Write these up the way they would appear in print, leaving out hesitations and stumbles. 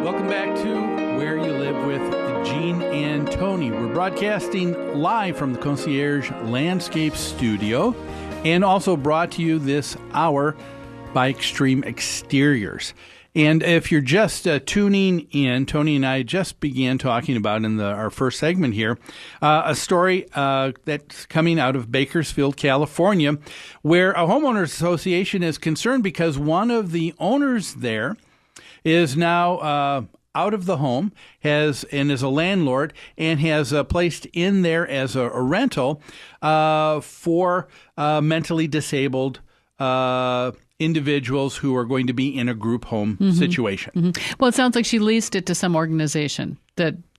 Welcome back to Where You Live with Gene and Tony. We're broadcasting live from the Concierge Landscape Studio and also brought to you this hour by Extreme Exteriors. And if you're just tuning in, Tony and I just began talking about in our first segment here a story that's coming out of Bakersfield, California, where a homeowners association is concerned because one of the owners there is now out of the home, is a landlord, and has placed in there as a rental for mentally disabled individuals who are going to be in a group home situation. Mm-hmm. Well, it sounds like she leased it to some organization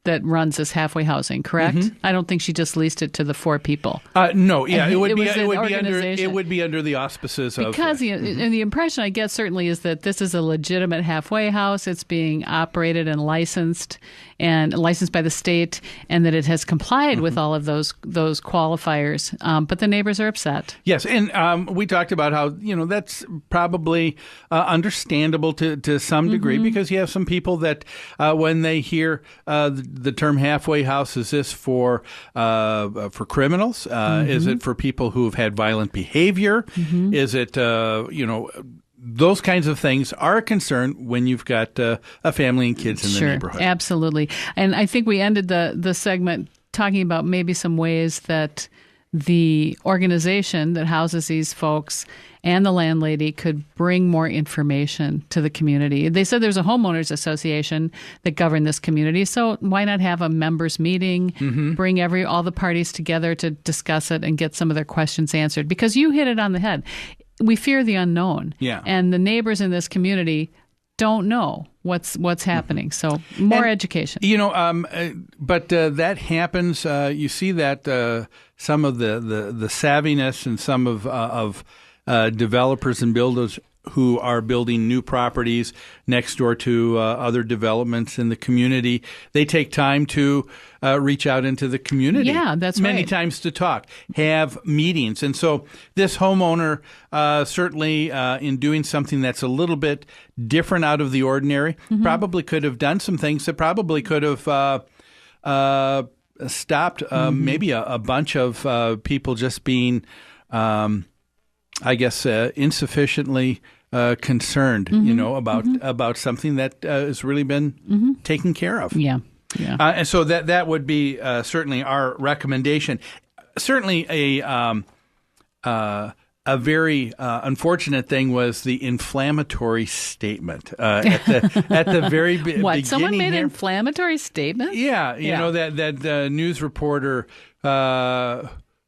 that runs this halfway housing, correct? Mm-hmm. I don't think she just leased it to the 4 people. No, yeah, it would be under the auspices of... Because the impression I get certainly is that this is a legitimate halfway house. It's being operated and licensed by the state, and that it has complied with all of those qualifiers. But the neighbors are upset. Yes, and we talked about how that's probably understandable to some degree, because you have some people that when they hear the term halfway house, is this for criminals? Is it for people who have had violent behavior? Is it those kinds of things are a concern when you've got a family and kids in the neighborhood. Absolutely. And I think we ended the segment talking about maybe some ways that the organization that houses these folks and the landlady could bring more information to the community. They said there's a homeowners association that govern this community, so why not have a members meeting, bring all the parties together to discuss it and get some of their questions answered? Because you hit it on the head. We fear the unknown. Yeah. And the neighbors in this community don't know what's happening. So more education. But that happens. You see that some of the savviness and some of developers and builders who are building new properties next door to other developments in the community, they take time to reach out into the community. Yeah, that's many right. times to talk, have meetings. And so this homeowner certainly in doing something that's a little bit different out of the ordinary, probably could have done some things that probably could have stopped maybe a bunch of people just being insufficiently concerned, about something that has really been taken care of. Yeah. And so that would be certainly our recommendation. Certainly a very unfortunate thing was the inflammatory statement at the very beginning. What? Someone made an inflammatory statement? Yeah. You know, that news reporter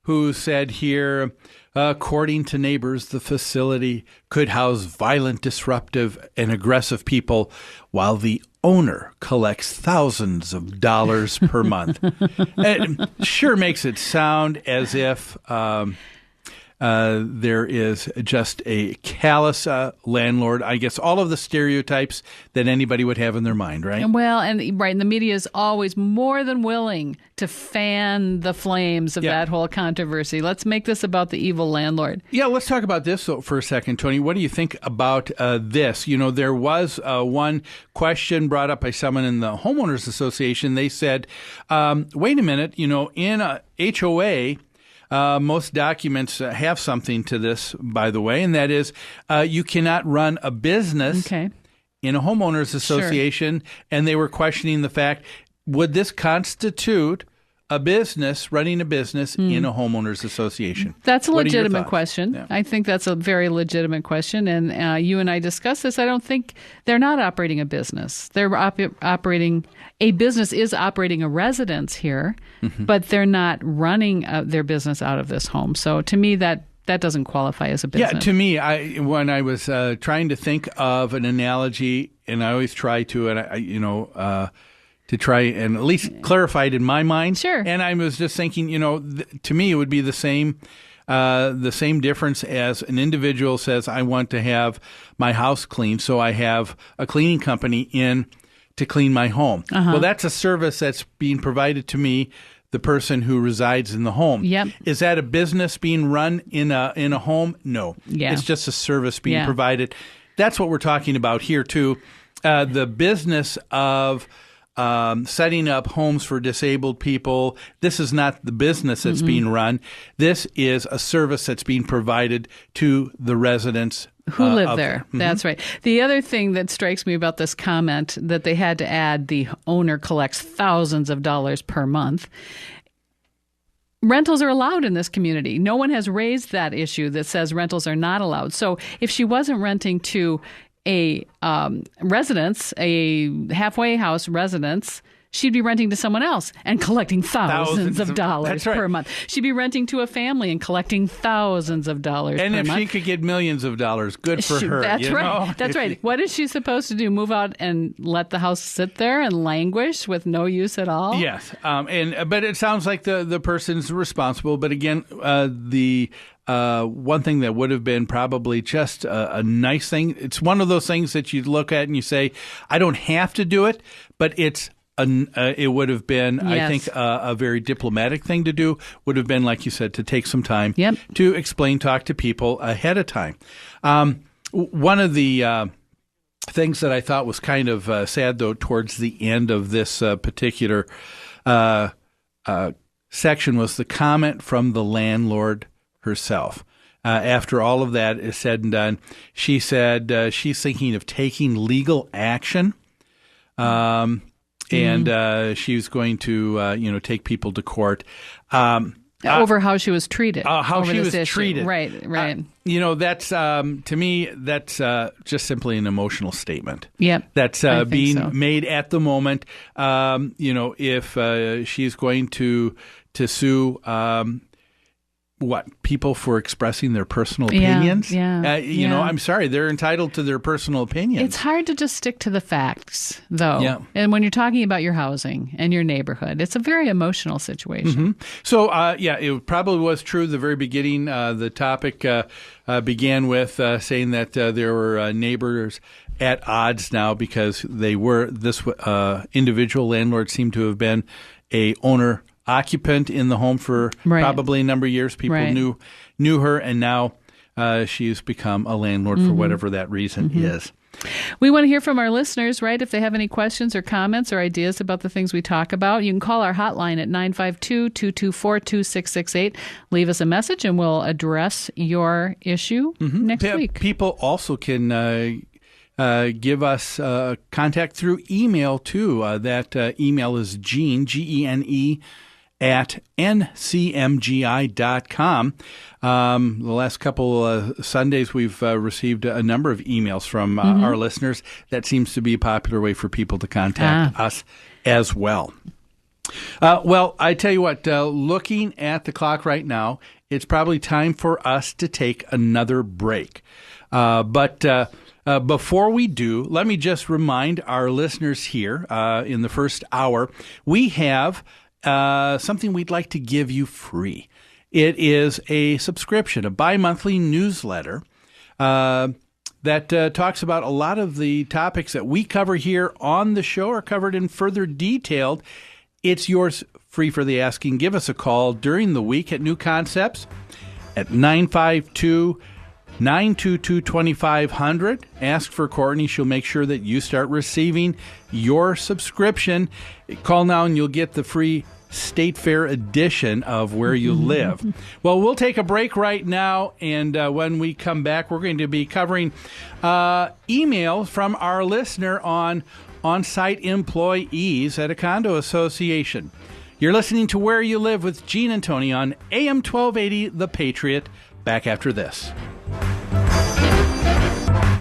who said here, according to neighbors, the facility could house violent, disruptive, and aggressive people while the owner collects thousands of dollars per month. It sure makes it sound as if there is just a callous landlord. I guess all of the stereotypes that anybody would have in their mind, right? And the media is always more than willing to fan the flames of that whole controversy. Let's make this about the evil landlord. Yeah, let's talk about this for a second, Tony. What do you think about this? There was one question brought up by someone in the Homeowners Association. They said, wait a minute, in a HOA, most documents have something to this, by the way, and that is you cannot run a business in a homeowners association. Sure. And they were questioning the fact, would this constitute running a business in a homeowners association? That's a legitimate question. Yeah. I think that's a very legitimate question. And you and I discussed this. I don't think they're not operating a business. They're operating a business is operating a residence here, but they're not running their business out of this home. So to me, that doesn't qualify as a business. Yeah, to me, when I was trying to think of an analogy, and I always try to, to try and at least clarify it in my mind. Sure. And I was just thinking, to me, it would be the same difference as an individual says, I want to have my house cleaned, so I have a cleaning company in to clean my home. Well, that's a service that's being provided to me, the person who resides in the home. Yep. Is that a business being run in a home? No. Yeah. It's just a service being provided. That's what we're talking about here, too. the business of setting up homes for disabled people. This is not the business that's being run. This is a service that's being provided to the residents who live there. That's right. The other thing that strikes me about this comment that they had to add, the owner collects thousands of dollars per month. Rentals are allowed in this community. No one has raised that issue that says rentals are not allowed. So if she wasn't renting to a residence, a halfway house residence, she'd be renting to someone else and collecting thousands of dollars per month. She'd be renting to a family and collecting thousands of dollars per month. And if she could get millions of dollars, good for her. That's right. That's right. What is she supposed to do? Move out and let the house sit there and languish with no use at all? Yes. But it sounds like the person's responsible. But again, the one thing that would have been probably just a nice thing, it's one of those things that you look at and you say, I don't have to do it, but it would have been, yes. I think, a very diplomatic thing to do would have been, like you said, to take some time to explain, talk to people ahead of time. One of the things that I thought was kind of sad, though, towards the end of this particular section was the comment from the landlord herself. After all of that is said and done, she said she's thinking of taking legal action. And she was going to, take people to court. Over how she was treated. How she was treated. Right. That's, to me, that's just simply an emotional statement. Yep. That's being made at the moment. If she's going to sue people for expressing their personal opinions? Yeah. I'm sorry. They're entitled to their personal opinions. It's hard to just stick to the facts, though. Yeah. And when you're talking about your housing and your neighborhood, it's a very emotional situation. So, it probably was true at the very beginning. The topic began with saying that there were neighbors at odds now because this individual landlord seemed to have been a owner occupant in the home for probably a number of years. People knew her, and now she's become a landlord for whatever that reason is. We want to hear from our listeners, right? If they have any questions or comments or ideas about the things we talk about, you can call our hotline at 952-224-2668. Leave us a message, and we'll address your issue next week. People also can give us contact through email, too. That email is Gene, Gene, at ncmgi.com. The last couple Sundays, we've received a number of emails from our listeners. That seems to be a popular way for people to contact us as well. Well, I tell you what, looking at the clock right now, it's probably time for us to take another break. But before we do, let me just remind our listeners here in the first hour, we have something we'd like to give you free. It is a subscription, a bi-monthly newsletter that talks about a lot of the topics that we cover here on the show are covered in further detail. It's yours free for the asking. Give us a call during the week at New Concepts at 952-922-2500. Ask for Courtney. She'll make sure that you start receiving your subscription. Call now and you'll get the free State Fair edition of Where You Live. Well, we'll take a break right now, and when we come back, we're going to be covering emails from our listener on on-site employees at a condo association. You're listening to Where You Live with Gene and Tony on AM 1280, The Patriot. Back after this.